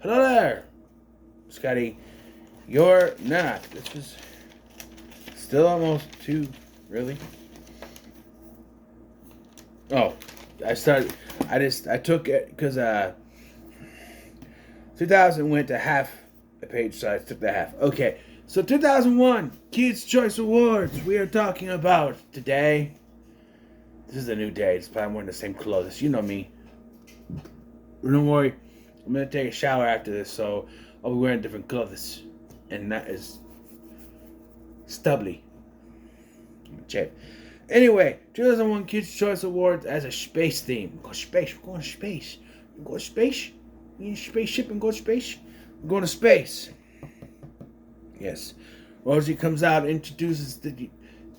Hello there, Scotty. You're not. This was still almost 2. Really? Oh, I took it because 2000 went to half a page, so I took the half. Okay, so 2001 Kids' Choice Awards. We are talking about today. This is a new day. It's probably I'm wearing the same clothes. You know me. Don't worry. I'm gonna take a shower after this, so I'll be wearing different clothes, and that is stubbly. Check. Anyway, 2001 Kids' Choice Awards as a space theme. Go space. We're going to space. We're going to space. We in a spaceship and go to space. We're going to space. Yes. Rosie comes out, introduces the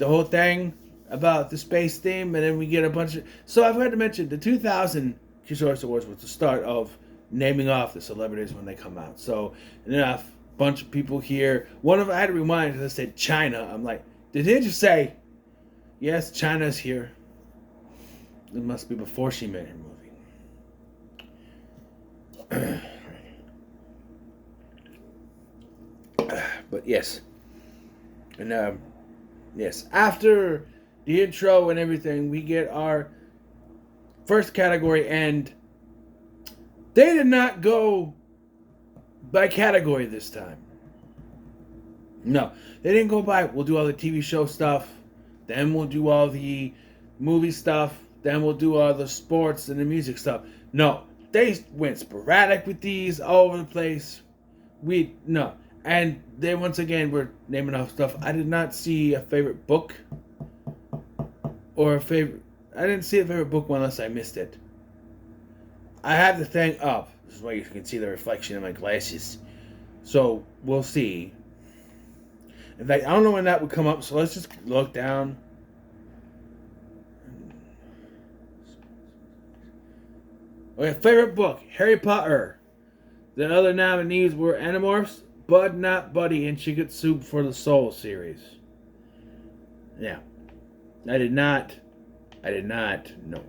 whole thing about the space theme, and then we get a bunch of... So I've heard to mention the 2000 Kids' Choice Awards was the start of naming off the celebrities when they come out. So, and then a bunch of people here. I had to rewind because I said China. I'm like, did he just say... Yes, China's here. It must be before she made her movie. But yes. And yes, after the intro and everything, we get our first category, and they did not go by category this time. No, they didn't go by, we'll do all the TV show stuff, then we'll do all the movie stuff, then we'll do all the sports and the music stuff. No, they went sporadic with these all over the place. No. And they once again were naming off stuff. I did not see a favorite book or I didn't see a favorite book unless I missed it. I have the thing up. This is why you can see the reflection in my glasses. So we'll see. In fact, I don't know when that would come up, so let's just look down. Okay, favorite book, Harry Potter. The other nominees were Animorphs, Bud Not Buddy, and Chicken Soup for the Soul series. Yeah. I did not know.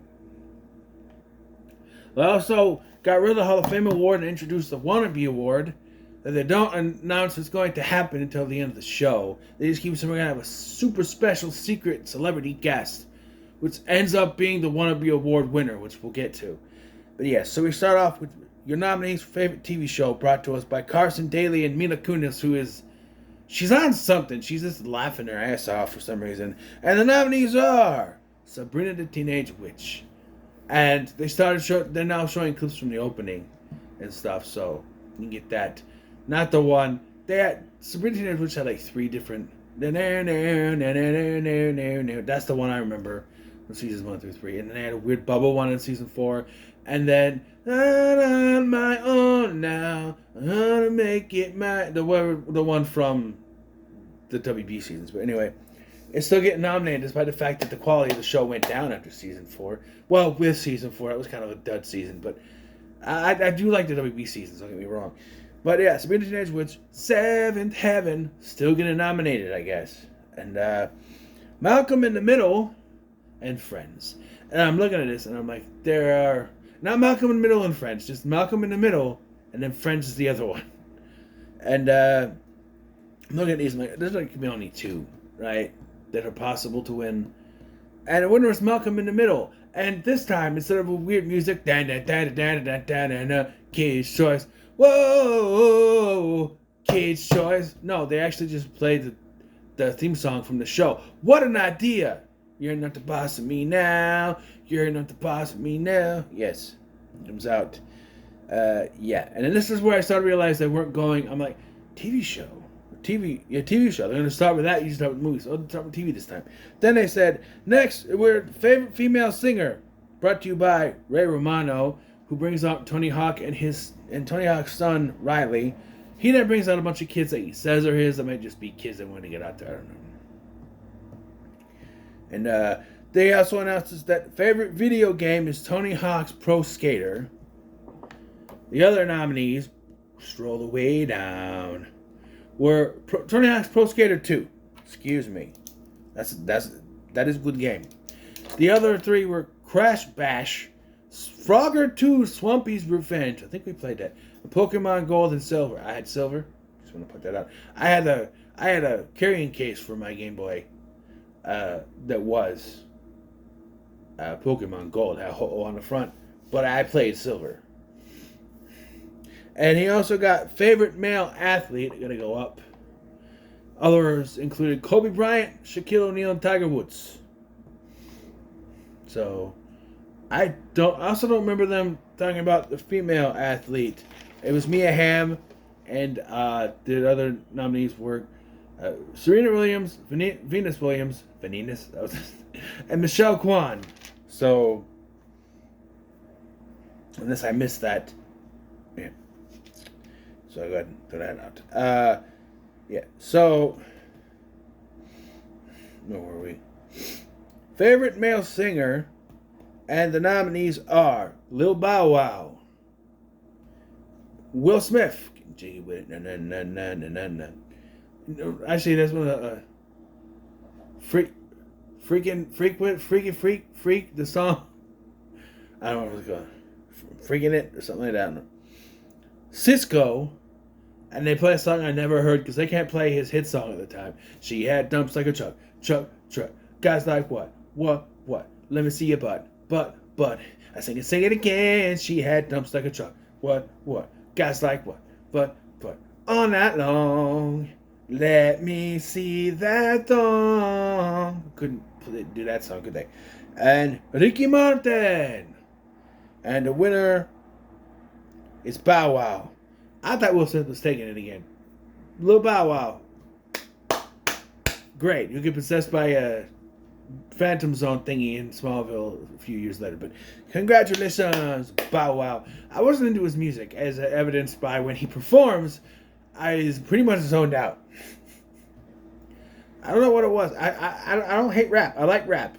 They also got rid of the Hall of Fame Award and introduced the Wannabe Award. That they don't announce it's going to happen until the end of the show. They just keep saying we're going to have a super special secret celebrity guest, which ends up being the Wannabe Award winner, which we'll get to. But yes, so we start off with your nominees for favorite TV show, brought to us by Carson Daly and Mila Kunis, she's on something. She's just laughing her ass off for some reason. And the nominees are Sabrina the Teenage Witch. And they're now showing clips from the opening and stuff, so you can get that. Not the one. Sabrina the Teenage Witch had like 3 different... That's the one I remember from seasons 1 through 3. And then they had a weird bubble one in season 4. And then, I'm on my own now, I'm gonna make it my... The one from the WB seasons. But anyway, it's still getting nominated despite the fact that the quality of the show went down after season 4. Well, with season 4, it was kind of a dud season. But I do like the WB seasons, don't get me wrong. But yeah, Sabrina the Teenage Witch, 7th Heaven, still getting nominated, I guess. And Malcolm in the Middle and Friends. And I'm looking at this and I'm like, there are... Not Malcolm in the Middle and Friends, just Malcolm in the Middle, and then Friends is the other one. And I'm looking at these, and there's like only 2, right, that are possible to win. And the winner is Malcolm in the Middle. And this time, instead of a weird music, Kids' Choice, whoa, Kids' Choice. No, they actually just played the theme song from the show. What an idea! You're not the boss of me now. You're not the boss of me now. Yes. It comes out. Yeah. And then this is where I started to realize they weren't going. I'm like, TV show. TV show. They're going to start with that. You start with movies. So they'll start with TV this time. Then they said, next, we're favorite female singer. Brought to you by Ray Romano, who brings out Tony Hawk and Tony Hawk's son, Riley. He then brings out a bunch of kids that he says are his. That might just be kids that want to get out there. I don't know. And they also announced that favorite video game is Tony Hawk's Pro Skater. The other nominees, scroll the way down, were Tony Hawk's Pro Skater 2. Excuse me. That is a good game. The other 3 were Crash Bash, Frogger 2 Swampy's Revenge. I think we played that. Pokemon Gold and Silver. I had Silver. Just want to put that out. I had a carrying case for my Game Boy that was Pokemon Gold. Had a hole on the front. But I played Silver. And he also got favorite male athlete. Gonna go up. Others included Kobe Bryant, Shaquille O'Neal, and Tiger Woods. So, I also don't remember them talking about the female athlete. It was Mia Hamm, and the other nominees were Serena Williams, Venus Williams, and Michelle Kwan. So, unless I missed that, yeah. So I go ahead and throw that out. Yeah. So, where were we? Favorite male singer, and the nominees are Lil Bow Wow, Will Smith, Jiggy with it, na. Actually, that's one of the freak the song. I don't know what it's called, freaking it or something like that. Cisco, and they play a song I never heard because they can't play his hit song at the time. She had dumps like a truck. Guys like what? Let me see your butt. I sing it again. She had dumps like a truck. What? Guys like what? But. All night long. Let me see that thong. Couldn't do that song, could they? And Ricky Martin. And the winner is Bow Wow. I thought Will Smith was taking it again. Lil Bow Wow. Great. You get possessed by a Phantom Zone thingy in Smallville a few years later. But congratulations, Bow Wow. I wasn't into his music, as evidenced by when he performs, I was pretty much zoned out. I don't know what it was. I don't hate rap. I like rap.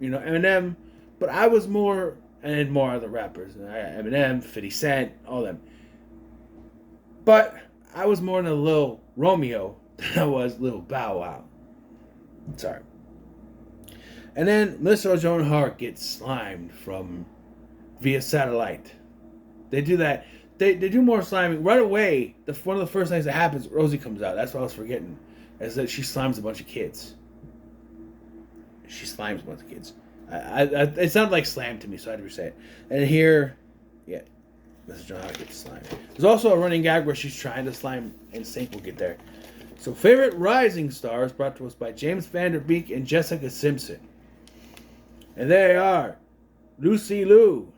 Eminem. But I was more, and more other rappers. Eminem, 50 Cent, all them. But I was more in a Lil Romeo than I was Lil Bow Wow. Sorry. And then Melissa Joan Hart gets slimed via satellite. They do that. They do more sliming right away. One of the first things that happens, Rosie comes out. That's what I was forgetting, is that she slimes a bunch of kids. She slimes a bunch of kids. It sounded like slam to me, so I had to say it. And here, yeah, Melissa Joan Hart gets slimed. There's also a running gag where she's trying to slime, and Sync will get there. So, favorite rising stars brought to us by James Van Der Beek and Jessica Simpson. And they are Lucy Liu,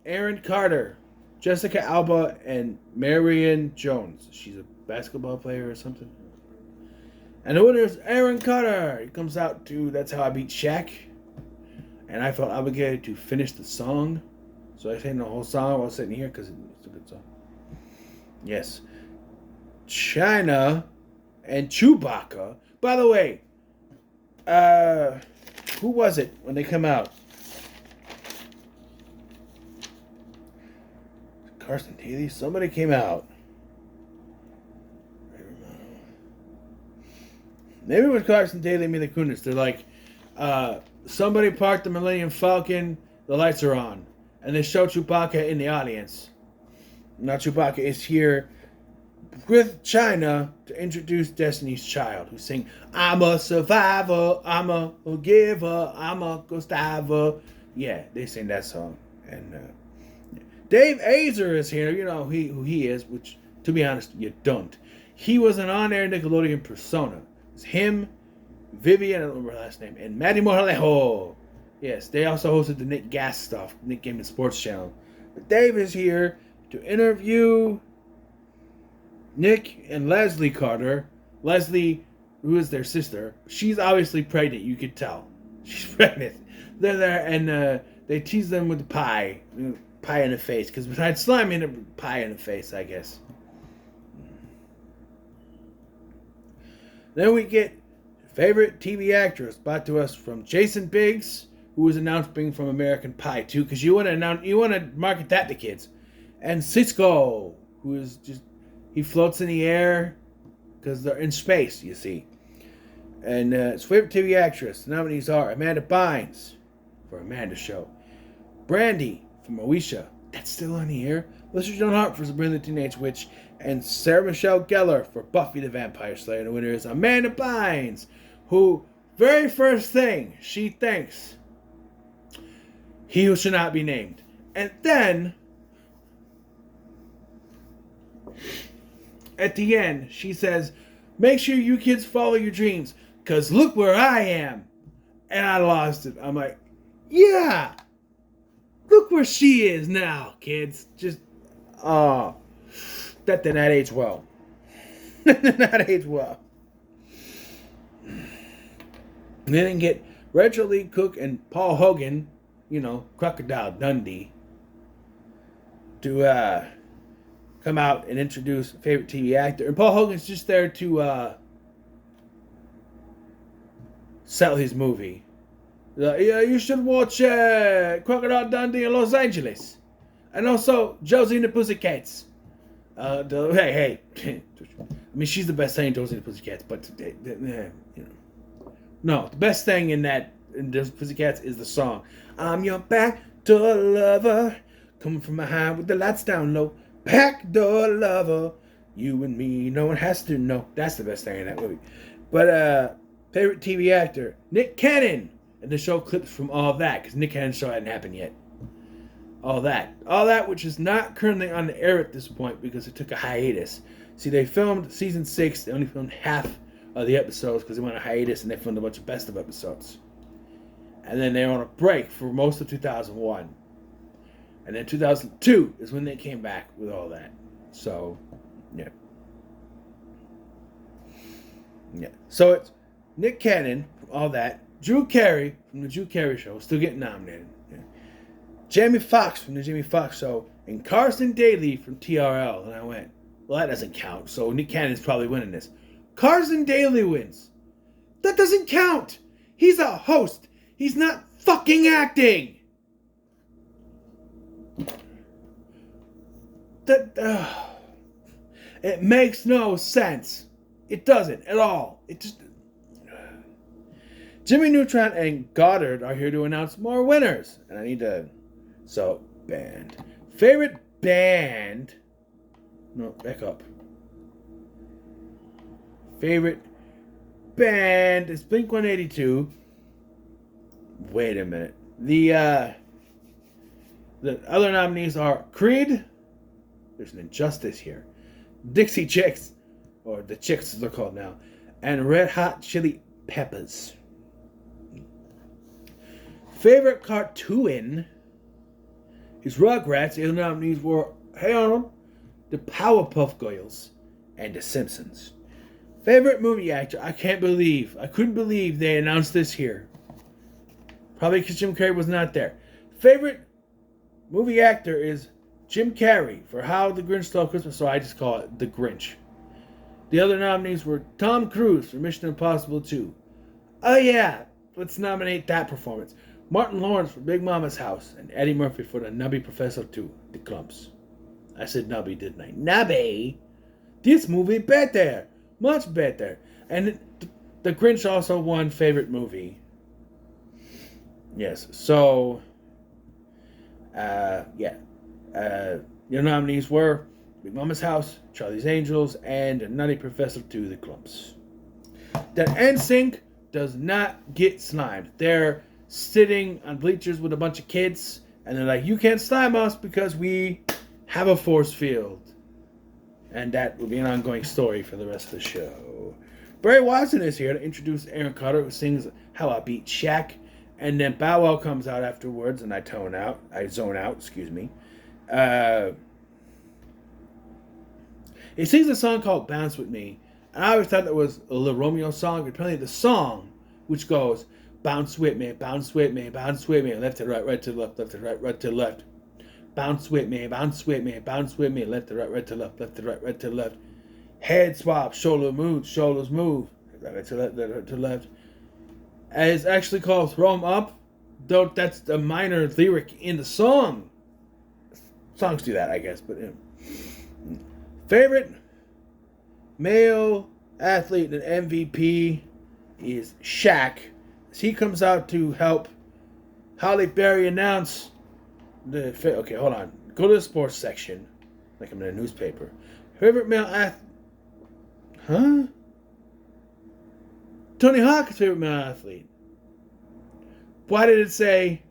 Aaron Carter, Jessica Alba, and Marion Jones. She's a basketball player or something. And the winner is Aaron Carter. He comes out to That's How I Beat Shaq. And I felt obligated to finish the song. So I sang the whole song while sitting here because it's a good song. Yes. China and Chewbacca. By the way, who was it when they come out? Carson Daly? Somebody came out. Maybe it was Carson Daly and Mila Kunis. They're like, somebody parked the Millennium Falcon, the lights are on. And they show Chewbacca in the audience. Now Chewbacca is here with China to introduce Destiny's Child, who sing, I'm a survivor, I'm a giver, I'm a Gustavo. Yeah, they sing that song. And Dave Azer is here. You know who he is, which, to be honest, you don't. He was an on-air Nickelodeon persona. It's him, Vivian, I don't remember her last name, and Maddie Moralejo. Yes, they also hosted the Nick Gas stuff, Nick Game and Sports Channel. But Dave is here to interview Nick and Leslie Carter. Leslie, who is their sister, she's obviously pregnant, you could tell. She's pregnant. They're there, and they tease them with the pie in the face, because besides slime in a pie in the face, I guess. Then we get favorite TV actress, brought to us from Jason Biggs, who was announced being from American Pie 2, because you want to market that to kids. And Cisco, who is just, he floats in the air because they're in space, you see. And his favorite TV actress, the nominees are Amanda Bynes for Amanda Show, Brandy for Moesha. That's still on the air. Melissa Joan Hart for Sabrina the Teenage Witch. And Sarah Michelle Gellar for Buffy the Vampire Slayer. The winner is Amanda Bynes, who, very first thing, she thinks he who should not be named. And then, at the end, she says, make sure you kids follow your dreams, because look where I am. And I lost it. I'm like, yeah, look where she is now, kids. Just, that did not age well. That did not age well. They didn't get Rachel Lee Cook and Paul Hogan, Crocodile Dundee, to come out and introduce favorite TV actor. And Paul Hogan's just there to sell his movie. Yeah, you should watch Crocodile Dundee in Los Angeles. And also Josie and the Pussycats. Hey. I mean, she's the best thing in Josie and the Pussycats, but, No, the best thing in those Pussycats is the song. I'm your backdoor lover, coming from behind with the lights down low. Backdoor lover, you and me, no one has to know. That's the best thing in that movie. But, favorite TV actor, Nick Cannon. And the show clips from All That, because Nick Cannon's show hadn't happened yet. All That, which is not currently on the air at this point because it took a hiatus. See, they filmed season 6, they only filmed half of the episodes because they went on a hiatus and they filmed a bunch of best of episodes. And then they were on a break for most of 2001. And then 2002 is when they came back with All That. So, yeah. So it's Nick Cannon from All That, Drew Carey from the Drew Carey Show, still getting nominated. Yeah. Jamie Foxx from the Jamie Foxx Show, and Carson Daly from TRL. And I went, well, that doesn't count. So Nick Cannon's probably winning this. Carson Daly wins. That doesn't count. He's a host. He's not fucking acting. It makes no sense. It doesn't at all. It just... Jimmy Neutron and Goddard are here to announce more winners. And I need to... So, band. Favorite band... No, back up. Favorite band is Blink-182. Wait a minute. The other nominees are Creed. There's an injustice here. Dixie Chicks, or the Chicks as they're called now, and Red Hot Chili Peppers. Favorite cartoon is Rugrats. The other nominees were Hey Arnold, the Powerpuff Girls, and The Simpsons. Favorite movie actor, I couldn't believe they announced this here. Probably because Jim Carrey was not there. Favorite movie actor is Jim Carrey for How the Grinch Stole Christmas, so I just call it The Grinch. The other nominees were Tom Cruise for Mission Impossible 2. Oh yeah, let's nominate that performance. Martin Lawrence for Big Mama's House, and Eddie Murphy for The Nubby Professor 2, The Clumps. I said Nubby, didn't I? Nubby! This movie better! Much better. And The Grinch also won favorite movie. Yes, so... your nominees were Big Mama's House, Charlie's Angels, and Nutty Professor 2, The Clumps. That NSYNC does not get slimed. They're sitting on bleachers with a bunch of kids, and they're like, you can't slime us because we have a force field. And that will be an ongoing story for the rest of the show. Barry Watson is here to introduce Aaron Carter, who sings How I Beat Shaq. And then Bow Wow comes out afterwards, and I zone out, He sings a song called Bounce With Me. And I always thought that was a Lil Romeo song. But apparently the song, which goes, bounce with me, bounce with me, bounce with me, left to right, right to left, left to right, right to left. Bounce with me, bounce with me, bounce with me, left to right, right to left, left to right, right to left. Head swap, shoulders move, right to left, right to left. And it's actually called Throw 'em Up, though that's the minor lyric in the song. Songs do that, I guess, but favorite male athlete and MVP is Shaq. He comes out to help Halle Berry announce Okay, hold on. Go to the sports section, like I'm in a newspaper. Favorite male athlete? Huh? Tony Hawk's favorite male athlete. Why did it say?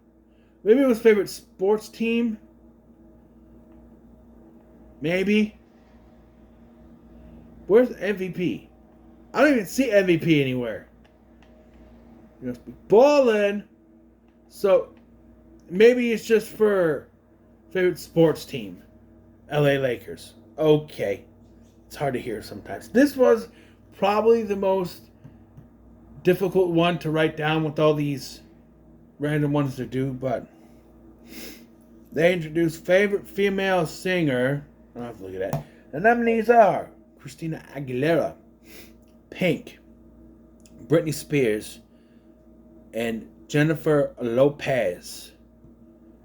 Maybe it was favorite sports team. Maybe. Where's MVP? I don't even see MVP anywhere. You must be balling. So maybe it's just for favorite sports team. LA Lakers. Okay. It's hard to hear sometimes. This was probably the most difficult one to write down with all these random ones to do, but they introduced favorite female singer. I'll have to look at that. The nominees are Christina Aguilera, Pink, Britney Spears, and Jennifer Lopez.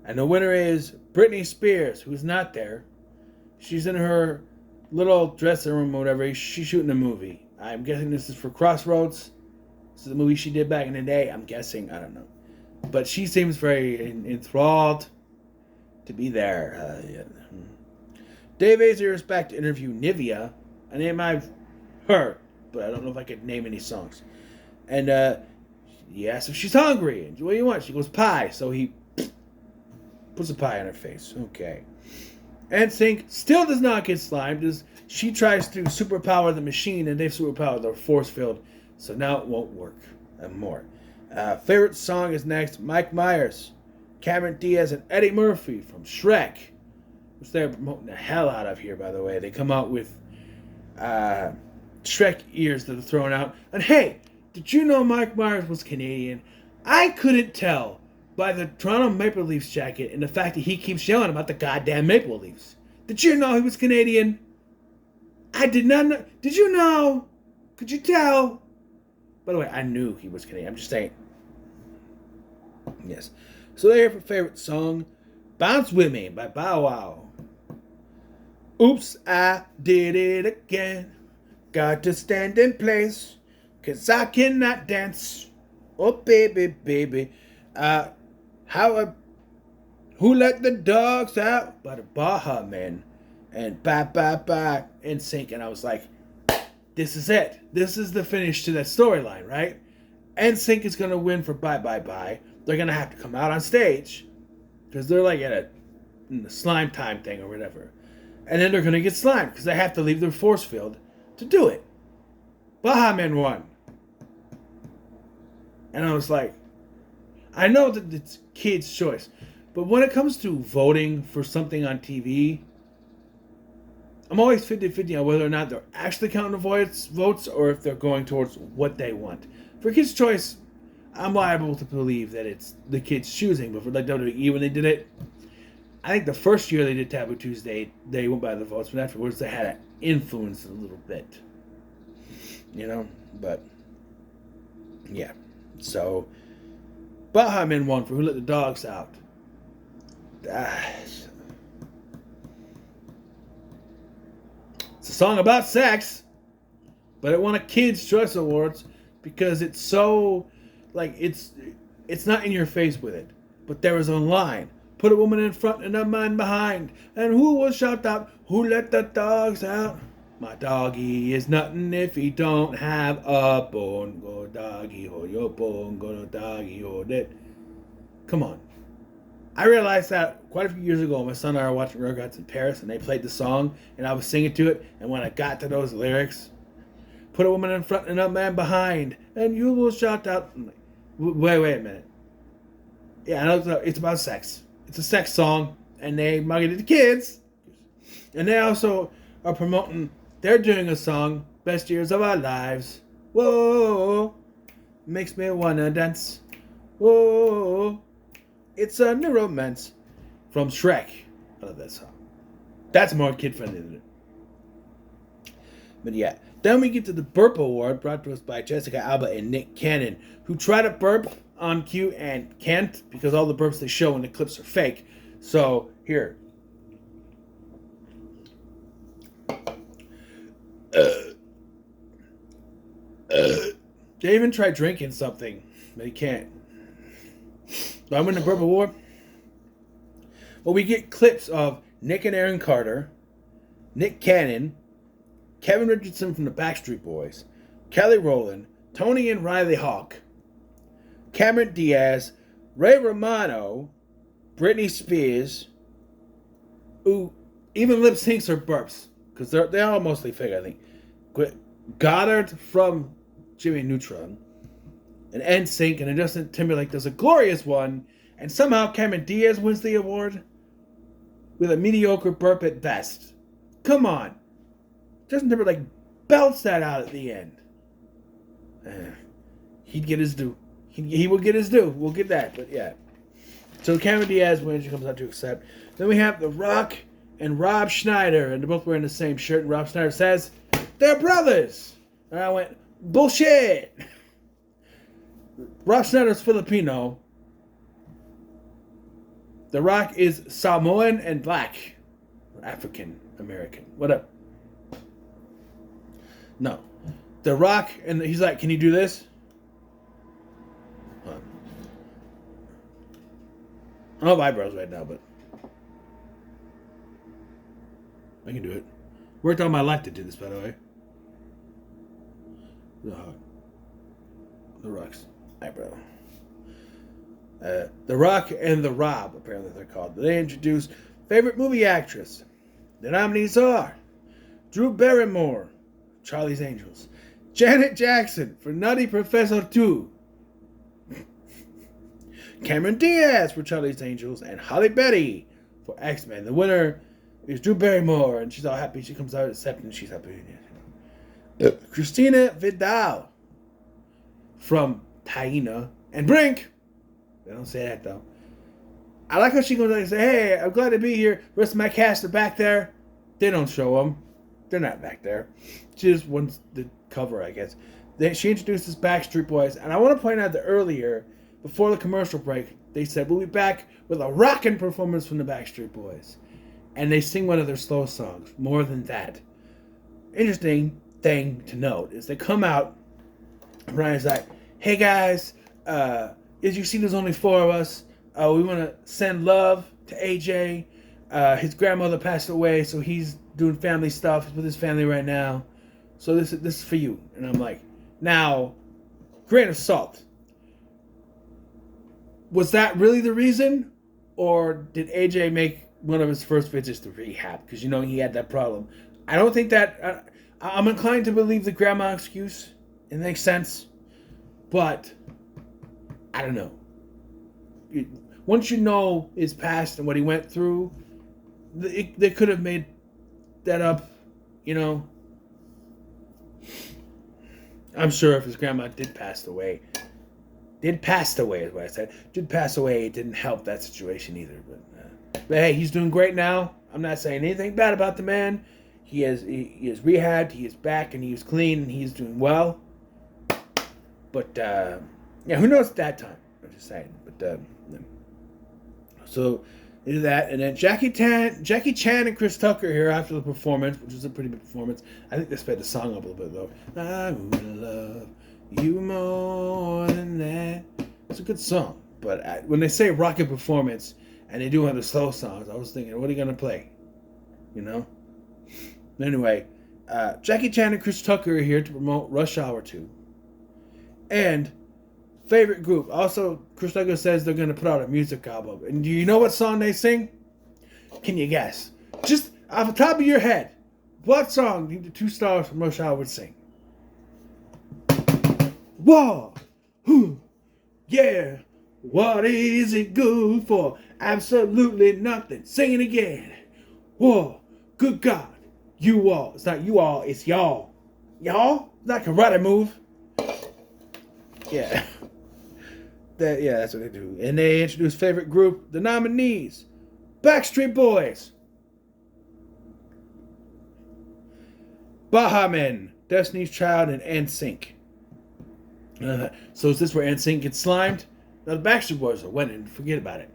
And the winner is Britney Spears, who's not there. She's in her little dressing room or whatever. She's shooting a movie. I'm guessing this is for Crossroads. This is a movie she did back in the day. I'm guessing. I don't know. But she seems very enthralled to be there. Yeah. Dave Azer is back to interview Nivea, a name I've heard, but I don't know if I could name any songs. And he asks if she's hungry. And what do you want? She goes, pie. So he puts a pie on her face. Okay. NSYNC still does not get slimed as she tries to superpower the machine, and they've superpowered their force field, so now it won't work. And more. Favorite song is next. Mike Myers, Cameron Diaz, and Eddie Murphy from Shrek, which they're promoting the hell out of here, by the way. They come out with Shrek ears that are thrown out. And hey, did you know Mike Myers was Canadian? I couldn't tell by the Toronto Maple Leafs jacket and the fact that he keeps yelling about the goddamn Maple Leafs. Did you know he was Canadian? I did not know. Did you know? Could you tell? By the way, I knew he was Canadian. I'm just saying. Yes. So there for favorite song, Bounce With Me by Bow Wow. Oops, I did it again. Got to stand in place, 'cause I cannot dance. Oh, baby, baby. Who Let the Dogs Out by the Baha Men, and bye bye bye NSYNC, and I was like, this is it. This is the finish to that storyline, right? NSYNC is gonna win for Bye Bye Bye. They're gonna have to come out on stage because they're like at a slime time thing or whatever, and then they're gonna get slimed because they have to leave their force field to do it. Baha Men won, and I was like, I know that it's kids' choice, but when it comes to voting for something on TV, I'm always 50-50 on whether or not they're actually counting the votes or if they're going towards what they want. For kids' choice, I'm liable to believe that it's the kids choosing, but for like WWE, when they did it, I think the first year they did Taboo Tuesday, they went by the votes, but afterwards they had to influence a little bit. You know? But, yeah. So, Baha Men won for Who Let the Dogs Out. It's a song about sex, but it won a Kids' Choice Awards because it's so, like, it's not in your face with it. But there was a line. Put a woman in front and a man behind. And who will shout out, who let the dogs out? My doggy is nothing if he don't have a bone. Go doggy, hold your bone. Go to doggy, hold it. Come on. I realized that quite a few years ago. My son and I were watching Rugrats in Paris, and they played the song, and I was singing to it. And when I got to those lyrics, put a woman in front and a man behind, and you will shout out. I'm like, wait a minute. Yeah, I know it's about sex. It's a sex song, and they marketed to kids. And they also are promoting. They're doing a song, "Best Years of Our Lives." Whoa, makes me wanna dance. Whoa. It's a new romance from Shrek. I love that song. That's more kid-friendly than it. But yeah. Then we get to the Burp Award, brought to us by Jessica Alba and Nick Cannon, who try to burp on cue and can't because all the burps they show in the clips are fake. So, here. They even tried drinking something, but he can't. Do I win the Burp Award? Well, we get clips of Nick and Aaron Carter, Nick Cannon, Kevin Richardson from the Backstreet Boys, Kelly Rowland, Tony and Riley Hawk, Cameron Diaz, Ray Romano, Britney Spears, who even lip syncs or burps, because they're all mostly fake, I think. Goddard from Jimmy Neutron, and NSYNC, and Justin Timberlake does a glorious one, and somehow Cameron Diaz wins the award with a mediocre burp at best. Come on. Justin Timberlake belts that out at the end. He'd get his due. He will get his due. We'll get that, but yeah. So Cameron Diaz wins. She comes out to accept. Then we have The Rock and Rob Schneider, and they're both wearing the same shirt. And Rob Schneider says, "They're brothers." And I went, "Bullshit." Rob Schneider's Filipino. The Rock is Samoan and black. African American. Whatever. No. The Rock, and he's like, "Can you do this?" I don't have eyebrows right now, but I can do it. Worked all my life to do this, by the way. The Rock's eyebrow. The Rock and the Rob, apparently they're called. They introduce favorite movie actress. The nominees are Drew Barrymore, Charlie's Angels, Janet Jackson for Nutty Professor 2, Cameron Diaz for Charlie's Angels, and Halle Berry for X-Men. The winner is Drew Barrymore, and she's all happy. She comes out accepting, she's happy. Christina Vidal from Taina and Brink. They don't say that, though. I like how she goes out and says, "Hey, I'm glad to be here. The rest of my cast are back there." They don't show them. They're not back there. She just wants the cover, I guess. She introduces Backstreet Boys, and I want to point out that earlier, before the commercial break, they said, "We'll be back with a rockin' performance from the Backstreet Boys." And they sing one of their slow songs. More than that. Interesting thing to note is they come out, and Ryan's like, "Hey guys, as you see, there's only 4 of us. We want to send love to AJ. His grandmother passed away, so he's doing family stuff with his family right now. So this is for you." And I'm like, now, grain of salt. Was that really the reason? Or did AJ make one of his first visits to rehab? Because, he had that problem. I don't think that... I'm inclined to believe the grandma excuse. It makes sense. But, I don't know. Once you know his past and what he went through, they could have made that up, I'm sure if his grandma did pass away is what I said. Did pass away, it didn't help that situation either. But hey, he's doing great now. I'm not saying anything bad about the man. He is rehabbed, he is back, and he is clean, and he's doing well. But, who knows at that time? I'm just saying. But, so, they do that. And then Jackie Chan and Chris Tucker here after the performance, which was a pretty big performance. I think they sped the song up a little bit, though. "I would love you more than that." It's a good song. But when they say rocket performance, and they do have the slow songs, I was thinking, what are you going to play? Anyway, Jackie Chan and Chris Tucker are here to promote Rush Hour 2. And favorite group. Also, Chris Tucker says they're going to put out a music album. And do you know what song they sing? Can you guess? Just off the top of your head, what song do the 2 stars from Rush Hour would sing? Whoa! Yeah! What is it good for? Absolutely nothing. Sing it again. Whoa! Good God! You all. It's not you all, it's y'all. Y'all? It's not a karate move. Yeah. That's what they do. And they introduce favorite group, the nominees. Backstreet Boys. Baha Men, Destiny's Child, and NSYNC. So is this where NSYNC gets slimed? Now the Backstreet Boys are winning. Forget about it.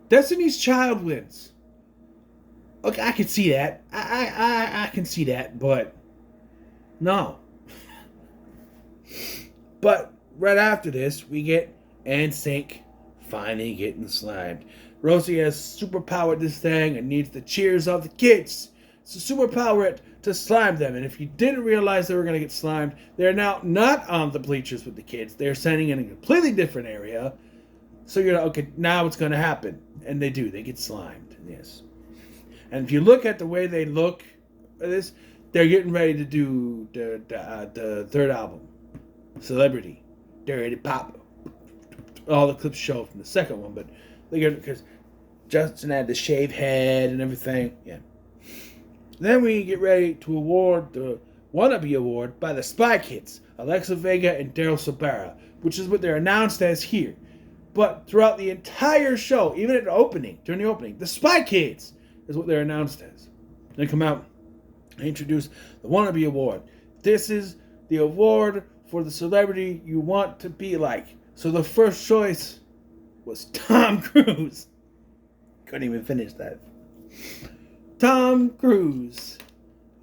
Destiny's Child wins. Okay, I can see that. I can see that, but no. But right after this, we get NSYNC finally getting slimed. Rosie has superpowered this thing and needs the cheers of the kids. So superpower it to slime them. And if you didn't realize they were going to get slimed, they're now not on the bleachers with the kids. They're standing in a completely different area. So you're like, okay, now what's going to happen? And they do. They get slimed. Yes. And if you look at the way they look at this, they're getting ready to do the third album, Celebrity, Dirty Pop. All the clips show from the second one, but they get because Justin had the shaved head and everything. Yeah. Then we get ready to award the Wannabe Award by the Spy Kids, Alexa Vega and Daryl Sabara, which is what they're announced as here. But throughout the entire show, even at the opening, during the opening, the Spy Kids is what they're announced as. They come out and introduce the Wannabe Award. This is the award for the celebrity you want to be like. So the first choice was Tom Cruise. Couldn't even finish that. Tom Cruise.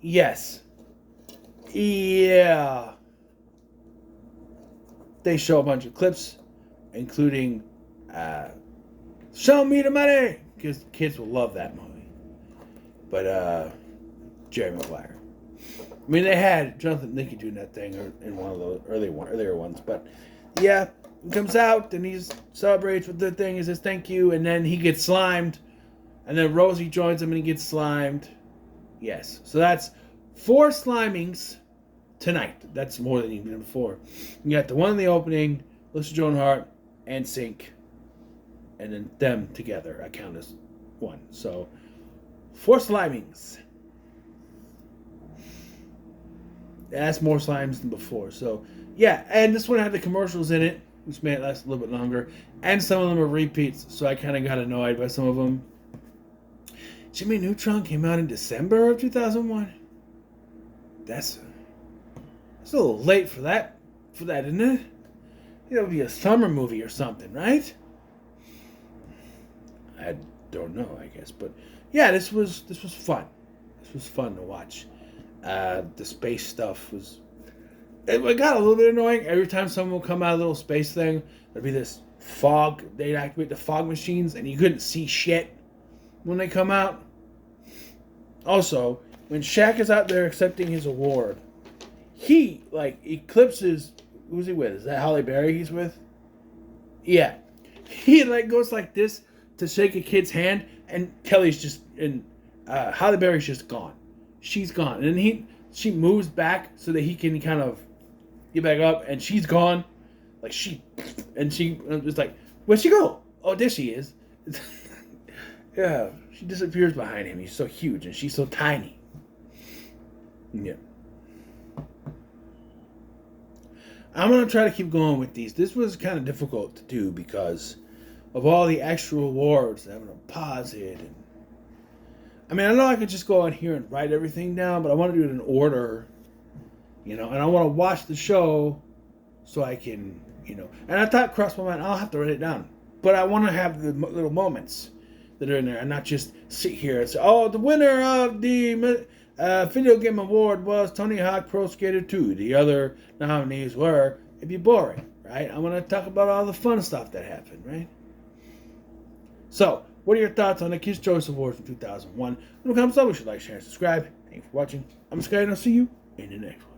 Yes. Yeah. They show a bunch of clips, including Show Me the Money, because kids will love that movie. But Jerry Maguire. I mean, they had Jonathan Nicky doing that thing in one of the earlier ones, but yeah, he comes out and he celebrates with the thing. He says thank you, and then he gets slimed, and then Rosie joins him and he gets slimed. Yes, so that's 4 slimings tonight. That's more than you did before. You got the one in the opening, Melissa Joan Hart, and Sync, and then them together. I count as 1. So 4 slimings. That's more slimes than before. So, yeah. And this one had the commercials in it, which made it last a little bit longer. And some of them are repeats, so I kind of got annoyed by some of them. Jimmy Neutron came out in December of 2001. That's a little late for that, isn't it? It would be a summer movie or something, right? I don't know, I guess. But, yeah, this was fun. This was fun to watch. The space stuff was... It got a little bit annoying. Every time someone would come out of a little space thing, there'd be this fog. They'd activate the fog machines, and you couldn't see shit when they come out. Also, when Shaq is out there accepting his award, he, eclipses... Who's he with? Is that Halle Berry he's with? Yeah. He, goes like this to shake a kid's hand, and Kelly's just... And Halle Berry's just gone. She's gone. And then she moves back so that he can kind of get back up, and she's gone. She was like, where'd she go? Oh, there she is. Yeah, she disappears behind him. He's so huge, and she's so tiny. Yeah. I'm going to try to keep going with these. This was kind of difficult to do because of all the extra awards, having to pause it, and I mean, I know I could just go on here and write everything down, but I want to do it in order, and I want to watch the show so I can, and I thought crossed my mind, I'll have to write it down. But I want to have the little moments that are in there and not just sit here and say, oh, the winner of the Video Game Award was Tony Hawk Pro Skater 2. The other nominees were, it'd be boring, right? I want to talk about all the fun stuff that happened, right? So, what are your thoughts on the Kids' Choice Awards from 2001? In the comments below, we should like, share, and subscribe. Thank you for watching. I'm Sky, and I'll see you in the next one.